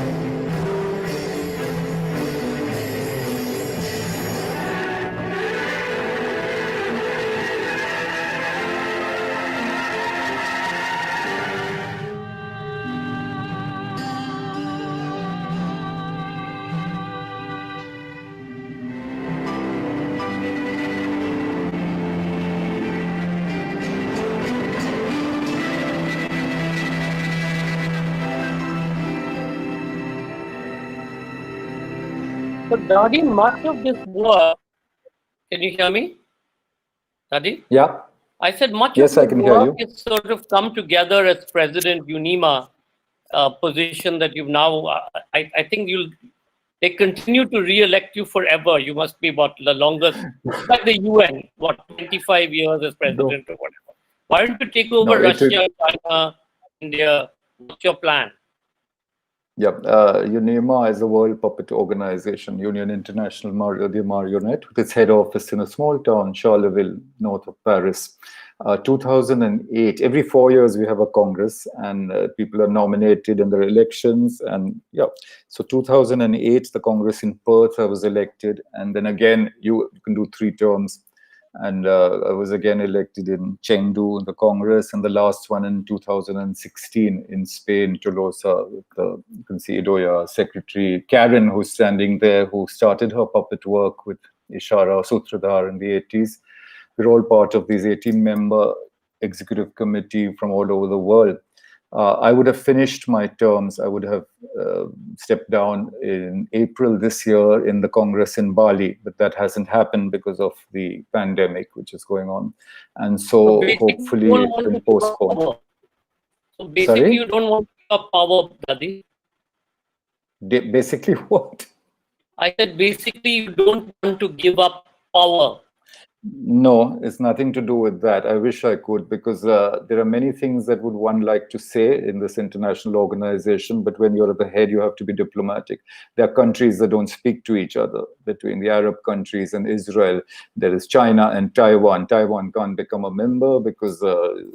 But Dadi, much of this work, can you hear me? Dadi? Yeah. I said much Yes, of I the can hear work you. is sort of come together as President UNIMA position that you've now, I think they continue to re-elect you forever. You must be what, the longest, like the UN, what, 25 years as president or whatever. Why don't you take over Russia, China, India? What's your plan? Yeah, UNIMA is a world puppet organization, Union International de Marionette, with its head office in a small town, Charleville, north of Paris. 2008, every 4 years we have a congress, and people are nominated in their elections. And yeah, so 2008, the congress in Perth, I was elected, and then again you can do 3 terms. And I was again elected in Chengdu in the Congress, and the last one in 2016 in Spain, Tolosa, with you can see Idoya secretary Karen, who's standing there, who started her puppet work with Ishara Sutradhar in the 80s. We're all part of these 18-member executive committee from all over the world. I would have finished my terms. I would have stepped down in April this year in the Congress in Bali, but that hasn't happened because of the pandemic, which is going on. And so hopefully it's been postponed. So basically, Sorry? you don't want to give up power, Dadi? Basically what? I said basically you don't want to give up power. No, it's nothing to do with that. I wish I could, because there are many things that would one like to say in this international organization, but when you're at the head, you have to be diplomatic. There are countries that don't speak to each other. Between the Arab countries and Israel, there is China and Taiwan. Taiwan can't become a member because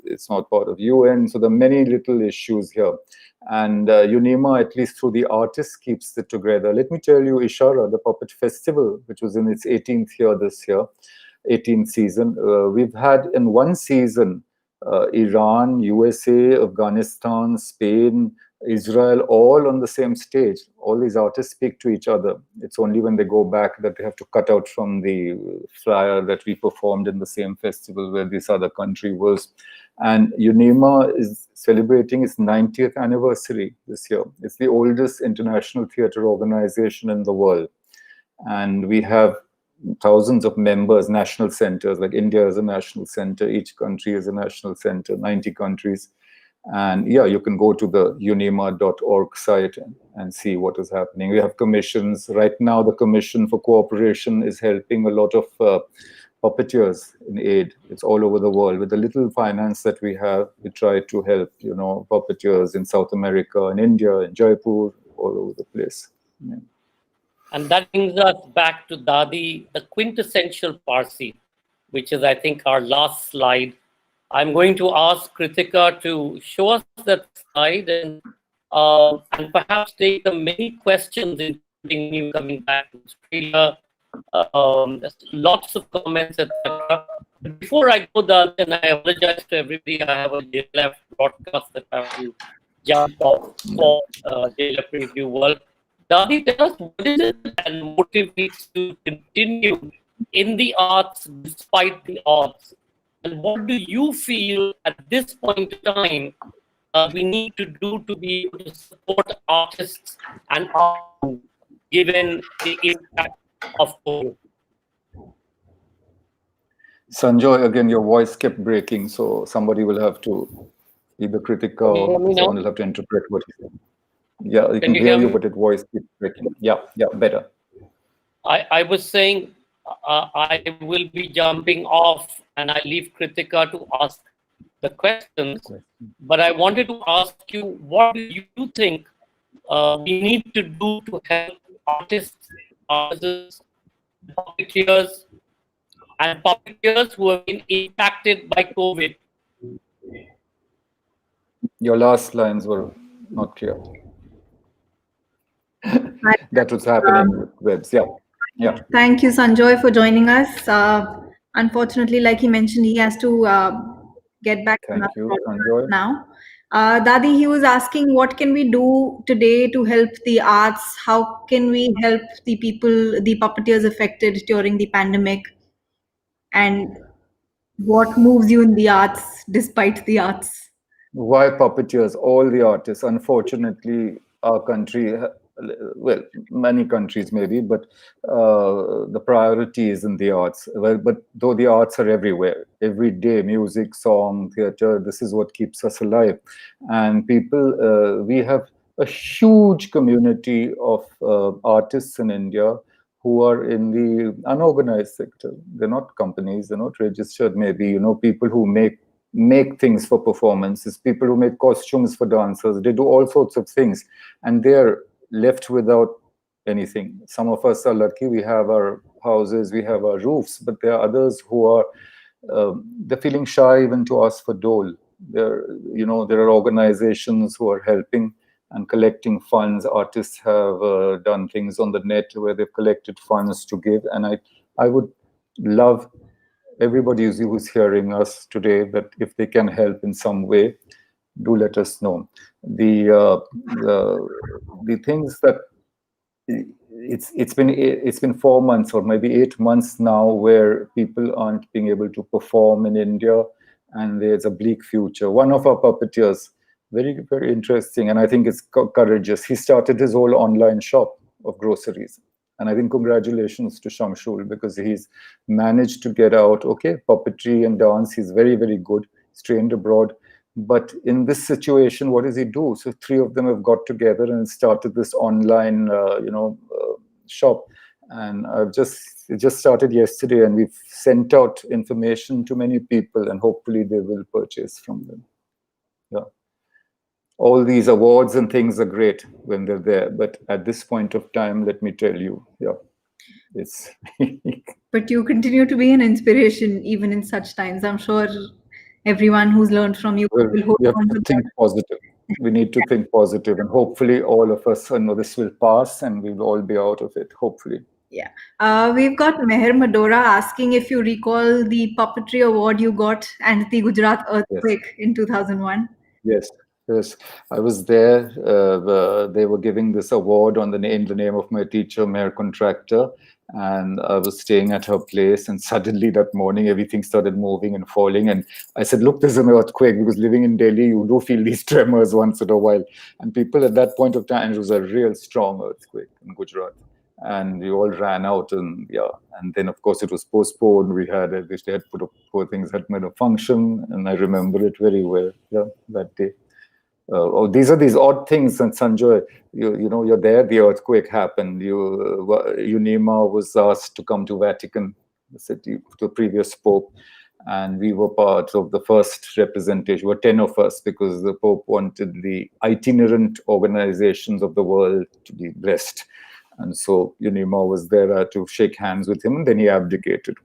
it's not part of UN. So there are many little issues here. And UNIMA, at least through the artists, keeps it together. Let me tell you, Ishara, the Puppet Festival, which was in its 18th year this year, 18th season. We've had in one season Iran, USA, Afghanistan, Spain, Israel, all on the same stage. All these artists speak to each other. It's only when they go back that they have to cut out from the flyer that we performed in the same festival where this other country was. And UNIMA is celebrating its 90th anniversary this year. It's the oldest international theater organization in the world. And we have thousands of members, national centers, like India is a national center, each country is a national center, 90 countries. And yeah, you can go to the unima.org site and see what is happening. We have commissions. Right now, the Commission for Cooperation is helping a lot of puppeteers in aid. It's all over the world. With the little finance that we have, we try to help, puppeteers in South America, in India, in Jaipur, all over the place. Yeah. And that brings us back to Dadi, the quintessential Parsi, which is, I think, our last slide. I'm going to ask Kritika to show us that slide and perhaps take the many questions, including you coming back to Australia, lots of comments, etc. Before I go, Dadi, and I apologize to everybody, I have a JLF broadcast that I have to jump off for JLF Review World. Dadi, tell us, what is it that motivates you to continue in the arts despite the odds? And what do you feel at this point in time we need to do to be able to support artists and art given the impact of COVID? Sanjoy, again, your voice kept breaking, so somebody will have to, either Kritika or someone will have to interpret what you said. Yeah, you can hear you, but your voice keeps breaking. Yeah, better. I was saying I will be jumping off and I leave Kritika to ask the questions. But I wanted to ask you, what do you think we need to do to help artists, artists, puppeteers, and puppeteers who have been impacted by COVID? Your last lines were not clear. That was happening with webs. Yeah. Thank you, Sanjoy, for joining us. Unfortunately, like he mentioned, he has to get back Thank you, Sanjoy. now. Dadi, he was asking, what can we do today to help the arts? How can we help the people, the puppeteers affected during the pandemic? And what moves you in the arts despite the arts? Why puppeteers? All the artists. Unfortunately, our country well, many countries maybe, but the priority is in the arts. Well, but though the arts are everywhere, every day, music, song, theater, this is what keeps us alive. And people, we have a huge community of artists in India who are in the unorganized sector. They're not companies, they're not registered, maybe, you know, people who make things for performances, people who make costumes for dancers. They do all sorts of things, and they're left without anything. Some of us are lucky, we have our houses, we have our roofs, but there are others who are they're feeling shy even to ask for dole. There, you know, there are organizations who are helping and collecting funds. Artists have done things on the net where they've collected funds to give, and I would love everybody who's hearing us today that if they can help in some way, do let us know. The things that it's been 4 months or maybe 8 months now where people aren't being able to perform in India, and there's a bleak future. One of our puppeteers, very, very interesting, and I think it's courageous. He started his whole online shop of groceries. And I think congratulations to Shamshul, because he's managed to get out, okay, puppetry and dance, he's very, very good. He's trained abroad. But in this situation, what does he do? So 3 of them have got together and started this online, shop. And it just started yesterday, and we've sent out information to many people, and hopefully they will purchase from them. Yeah. All these awards and things are great when they're there, but at this point of time, let me tell you, yeah, it's. But you continue to be an inspiration even in such times. I'm sure everyone who's learned from you will hold We have on to to think that. positive. We need to think positive, and hopefully all of us know this will pass and we'll all be out of it, hopefully. Yeah. We've got Meher Madora asking if you recall the puppetry award you got and the Gujarat earthquake in 2001. Yes, yes. I was there. They were giving this award in the name of my teacher, Mayor Contractor, and I was staying at her place. And suddenly that morning, everything started moving and falling. And I said, "Look, there's an earthquake." Because living in Delhi, you do feel these tremors once in a while. And people at that point of time, it was a real strong earthquake in Gujarat. And we all ran out, and yeah, and then of course it was postponed. They had put up poor things, had made a function, and I remember it very well. Yeah, that day. These are these odd things, and Sanjoy, you know, you're there. The earthquake happened. UNIMA was asked to come to Vatican City, to the previous Pope, and we were part of the first representation. There were 10 of us because the Pope wanted the itinerant organizations of the world to be blessed. And so UNIMA was there to shake hands with him, and then he abdicated.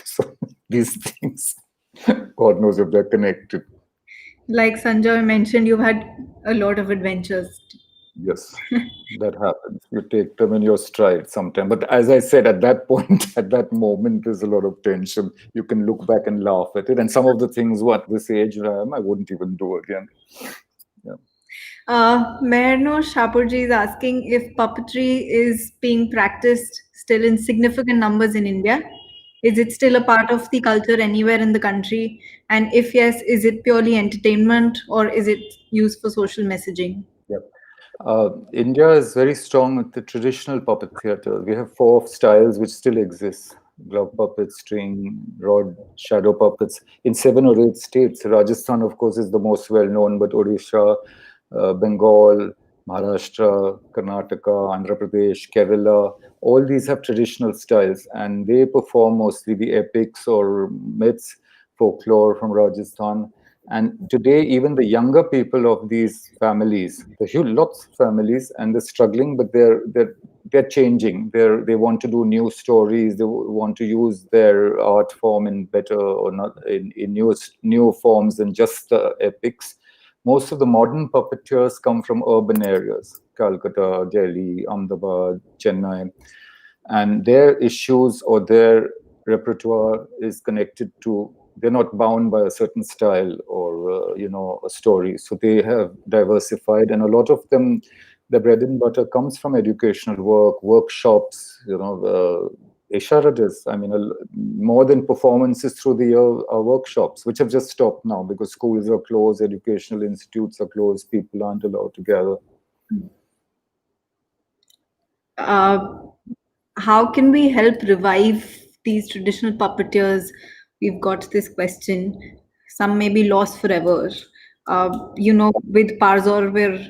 So these things, God knows if they're connected. Like Sanjoy mentioned, you've had a lot of adventures. Yes, that happens. You take them in your stride sometime. But as I said, at that point, at that moment, there's a lot of tension. You can look back and laugh at it. And some of the things, at this age I am, I wouldn't even do again. Yeah. Meherno Shapurji is asking if puppetry is being practiced still in significant numbers in India. Is it still a part of the culture anywhere in the country? And if yes, is it purely entertainment or is it used for social messaging? Yep. India is very strong with the traditional puppet theatre. We have 4 styles which still exist: glove puppets, string, rod, shadow puppets in 7 or 8 states. Rajasthan, of course, is the most well-known, but Odisha, Bengal, Maharashtra, Karnataka, Andhra Pradesh, Kerala, all these have traditional styles, and they perform mostly the epics or myths, folklore from Rajasthan. And today, even the younger people of these families, the huge lots of families, and they're struggling, but they're changing. They want to do new stories. They want to use their art form in better or not in new forms than just the epics. Most of the modern puppeteers come from urban areas: Calcutta, Delhi, Ahmedabad, Chennai, and their issues or their repertoire is connected to. They're not bound by a certain style or a story. So they have diversified, and a lot of them, the bread and butter comes from educational work, workshops. Isharadas. I mean, more than performances through the year are workshops, which have just stopped now because schools are closed, educational institutes are closed, people aren't allowed to gather. How can we help revive these traditional puppeteers? We've got this question. Some may be lost forever. With Parzor, we're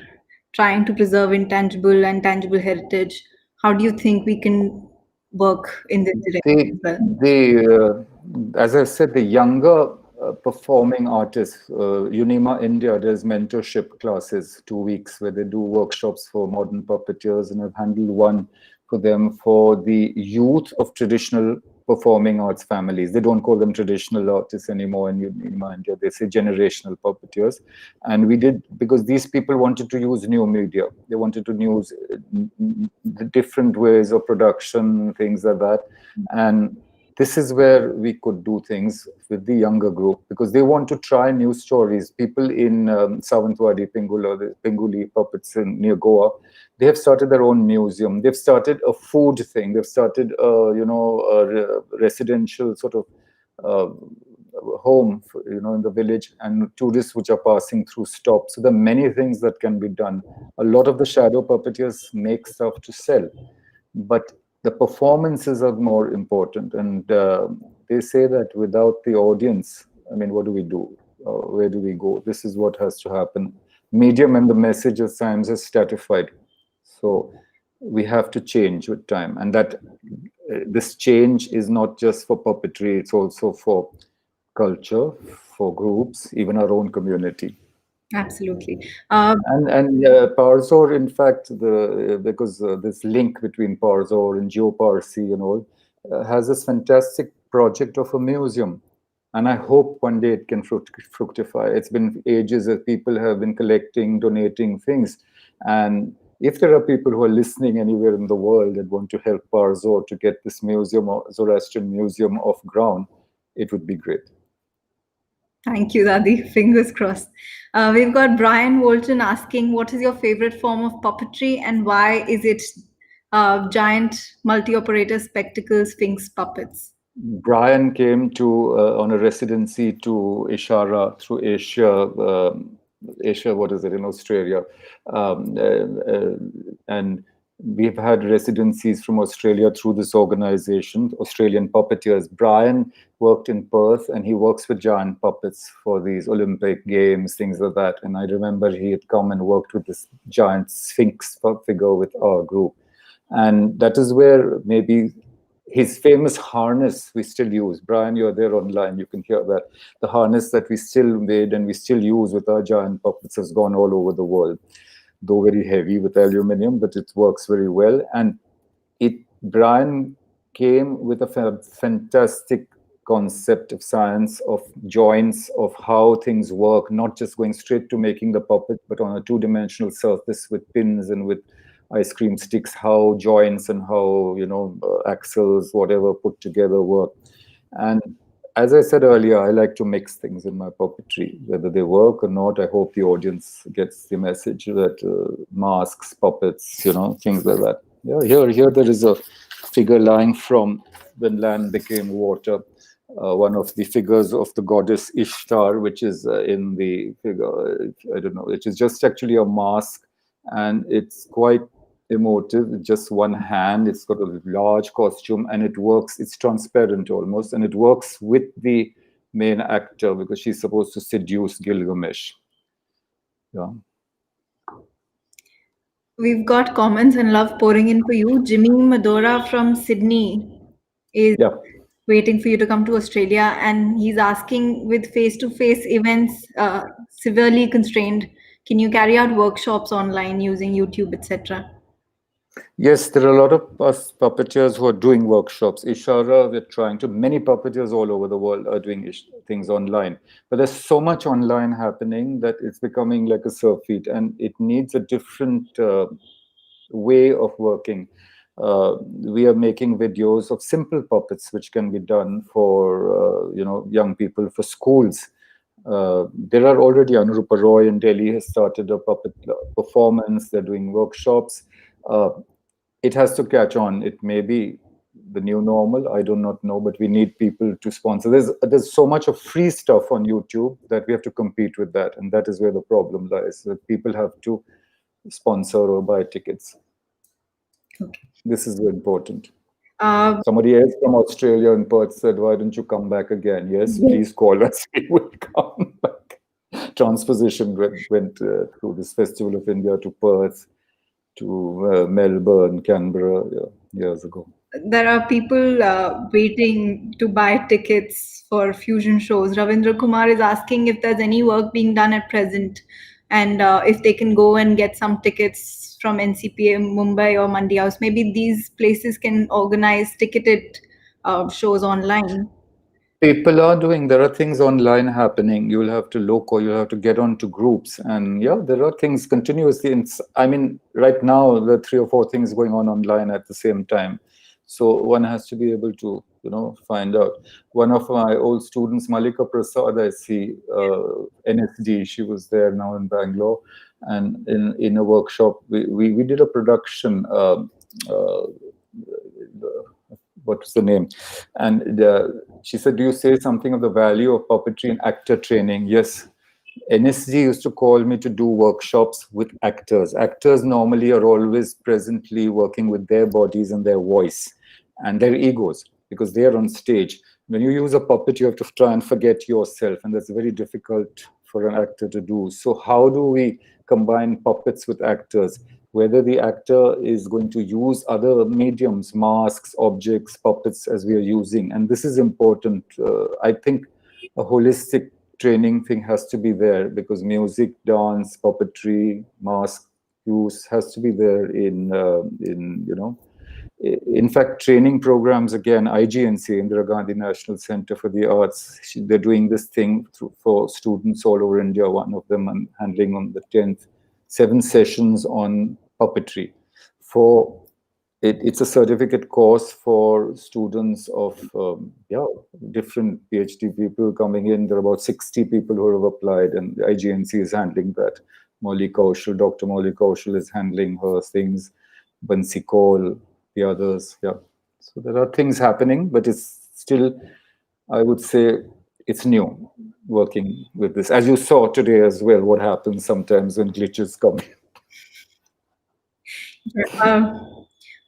trying to preserve intangible and tangible heritage. How do you think we can work in this direction as well? As I said, the younger performing artists, UNIMA India, there's mentorship classes, 2 weeks, where they do workshops for modern puppeteers, and I've handled one for them for the youth of traditional performing arts families. They don't call them traditional artists anymore in UNIMA India. They say generational puppeteers. And we did, because these people wanted to use new media. They wanted to use the different ways of production, things like that. And this is where we could do things with the younger group, because they want to try new stories. People in Savantwadi, Pingula, the Pinguli puppets near Goa, they have started their own museum. They've started a food thing. They've started, a residential sort of home, in the village, and tourists which are passing through stop. So there are many things that can be done. A lot of the shadow puppeteers make stuff to sell, but the performances are more important. And they say that without the audience, I mean, what do we do? Where do we go? This is what has to happen. Medium and the message of science is stratified. So we have to change with time. And that this change is not just for puppetry, it's also for culture, for groups, even our own community. Absolutely. And Parzor, in fact, because this link between Parzor and Jiyo Parsi and all, has this fantastic project of a museum. And I hope one day it can fructify. It's been ages that people have been collecting, donating things. And if there are people who are listening anywhere in the world that want to help Parzor to get this museum, or Zoroastrian museum, off ground, it would be great. Thank you, Dadi. Fingers crossed. We've got Brian Walton asking, what is your favorite form of puppetry and why is it giant multi-operator spectacle sphinx puppets? Brian came to on a residency to Ishara through Asia, what is it, in Australia. And we've had residencies from Australia through this organization, Australian Puppeteers. Brian worked in Perth, and he works with giant puppets for these Olympic Games, things like that. And I remember he had come and worked with this giant Sphinx figure with our group. And that is where maybe his famous harness we still use. Brian, you're there online, you can hear that. The harness that we still made and we still use with our giant puppets has gone all over the world, though very heavy with aluminum, but it works very well. And Brian came with a fantastic concept of science, of joints, of how things work, not just going straight to making the puppet, but on a two-dimensional surface with pins and with ice cream sticks, how joints and how, axles, whatever, put together work. And as I said earlier, I like to mix things in my puppetry, whether they work or not. I hope the audience gets the message that masks, puppets, things like that. Yeah, here there is a figure lying from when land became water. One of the figures of the goddess Ishtar, which is in the figure, I don't know, which is just actually a mask, and it's quite emotive, just one hand. It's got a large costume, and it works. It's transparent almost, and it works with the main actor because she's supposed to seduce Gilgamesh. Yeah. We've got comments and love pouring in for you. Jimmy Medora from Sydney is waiting for you to come to Australia, and he's asking, with face-to-face events severely constrained, can you carry out workshops online using YouTube, etc.? Yes, there are a lot of us puppeteers who are doing workshops. Ishara, we're trying to. Many puppeteers all over the world are doing things online. But there's so much online happening that it's becoming like a surfeit, and it needs a different way of working. We are making videos of simple puppets, which can be done for young people, for schools. There are already Anurupa Roy in Delhi has started a puppet performance. They're doing workshops. It has to catch on. It may be the new normal. I do not know, but we need people to sponsor. There's so much of free stuff on YouTube that we have to compete with that, and that is where the problem lies. That people have to sponsor or buy tickets. Okay. This is important. Uh, Somebody else from Australia in Perth said, "Why don't you come back again?" Yes, please call us. We will come back. Transposition went through this Festival of India to Perth, to Melbourne, Canberra, years ago. there are people waiting to buy tickets for fusion shows. Ravindra Kumar is asking if there's any work being done at present, and if they can go and get some tickets from NCPA, Mumbai or Mandi House. Maybe these places can organize ticketed shows online. People are doing, there are things online happening. You'll have to look, or you'll have to get onto groups. And yeah, there are things continuously. I mean, right now, there are 3 or 4 things going on online at the same time. So one has to be able to, find out. One of my old students, Malika Prasad, I see, NSD, she was there now in Bangalore. And in a workshop, we did a production, what's the name? And she said, "Do you say something of the value of puppetry in actor training?" Yes. NSG used to call me to do workshops with actors. Actors normally are always presently working with their bodies and their voice and their egos, because they are on stage. When you use a puppet, you have to try and forget yourself, and that's very difficult for an actor to do. So how do we combine puppets with actors? Whether the actor is going to use other mediums, masks, objects, puppets, as we are using. And this is important. I think a holistic training thing has to be there, because music, dance, puppetry, mask use has to be there in fact, training programs, again, IGNC, Indira Gandhi National Center for the Arts, they're doing this thing for students all over India. One of them I'm handling on the 10th, 7 sessions on puppetry. It's a certificate course for students of different PhD people coming in. There are about 60 people who have applied, and the IGNC is handling that. Molly Kaushal, Dr. Molly Kaushal is handling her things. Bansi Kaul, the others, yeah. So there are things happening, but it's still, I would say, it's new working with this. As you saw today as well, what happens sometimes when glitches come in.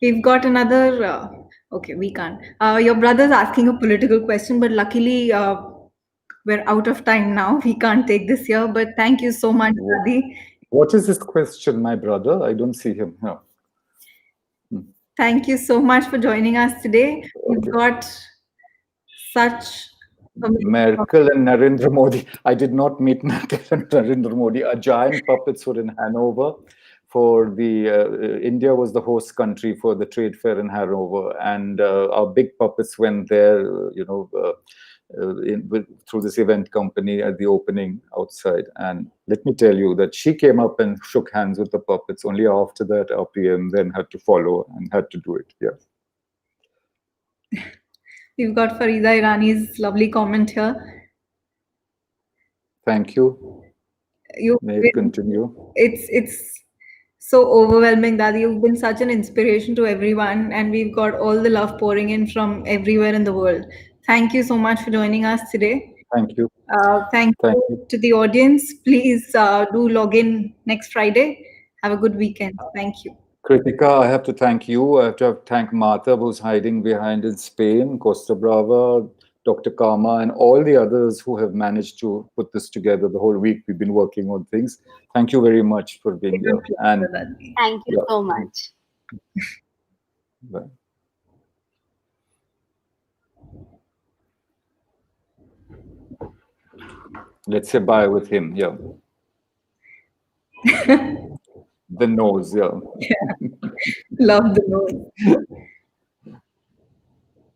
We've got another. Okay, we can't. Your brother's asking a political question, but luckily we're out of time now. We can't take this here. But thank you so much, Dadi. What is his question, my brother? I don't see him. No. Thank you so much for joining us today. We've got such. Merkel and Narendra Modi. I did not meet Merkel and Narendra Modi. A giant puppets were in Hanover. For the India was the host country for the trade fair in Hanover, and our big puppets went there, through this event company at the opening outside. And let me tell you that she came up and shook hands with the puppets. Only after that, our PM then had to follow and had to do it. Yeah. We've got Farida Irani's lovely comment here. Thank you. May it continue. It's so overwhelming, Dadi. You've been such an inspiration to everyone, and we've got all the love pouring in from everywhere in the world. Thank you so much for joining us today. Thank you. Thank you to the audience. Please do log in next Friday. Have a good weekend. Thank you. Kritika, I have to thank you. I have to thank Martha, who's hiding behind in Spain, Costa Brava, Dr. Karma, and all the others who have managed to put this together the whole week. We've been working on things. Thank you very much for being here. And thank you so much. Bye. Let's say bye with him. Yeah. The nose. Yeah. Love the nose.